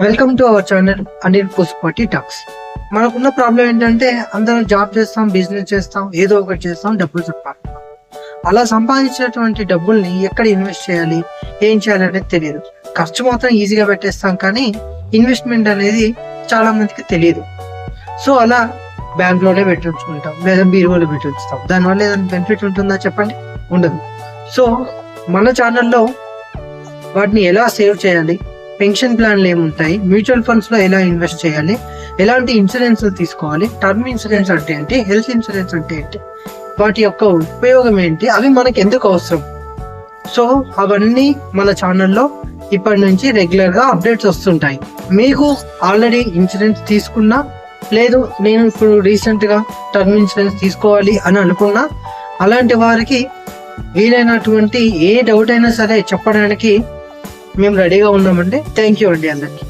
Welcome to our channel Anil Pushpati talks. మనకున్న problem ఏంటంటే అందరం జాబ్ చేస్తాం, బిజినెస్ చేస్తాం, ఏదో ఒకటి చేస్తాం, డబ్బులు సంపాదిస్తాం. అలా సంపాదించినటువంటి డబ్బుల్ని ఎక్కడ ఇన్వెస్ట్ చేయాలి, ఏం చేయాలి అనేది తెలియదు. ఖర్చు మాత్రం ఈజీగా పెట్టేస్తాం, కానీ ఇన్వెస్ట్మెంట్ అనేది చాలా మందికి తెలియదు. సో అలా బ్యాంక్లోనే పెట్టి ఉంచుకుంటాం, లేదా బీరువాలో పెట్టి ఉంచుతాం. దానివల్ల ఏదైనా బెనిఫిట్ ఉంటుందా చెప్పండి? ఉండదు. సో మన ఛానల్లో వాటిని ఎలా సేవ్ చేయాలి, పెన్షన్ ప్లాన్లు ఏముంటాయి, మ్యూచువల్ ఫండ్స్ లో ఎలా ఇన్వెస్ట్ చేయాలి, ఎలాంటి ఇన్సూరెన్స్ తీసుకోవాలి, టర్మ్ ఇన్సూరెన్స్ అంటే ఏంటి, హెల్త్ ఇన్సూరెన్స్ అంటే ఏంటి, వాటి యొక్క ఉపయోగం ఏంటి, అవి మనకి ఎందుకు అవసరం. సో అవన్నీ మన ఛానల్లో ఇప్పటి నుంచి రెగ్యులర్ గా అప్డేట్స్ వస్తుంటాయి. మీకు ఆల్రెడీ ఇన్సూరెన్స్ తీసుకున్నా, లేదు నేను ఇప్పుడు రీసెంట్ గా టర్మ్ ఇన్సూరెన్స్ తీసుకోవాలి అని అనుకున్నా, అలాంటి వారికి వీలైనటువంటి ఏ డౌట్ అయినా సరే చెప్పడానికి మేము రెడీగా ఉన్నామండి. థ్యాంక్ యూ అండి అందరికి.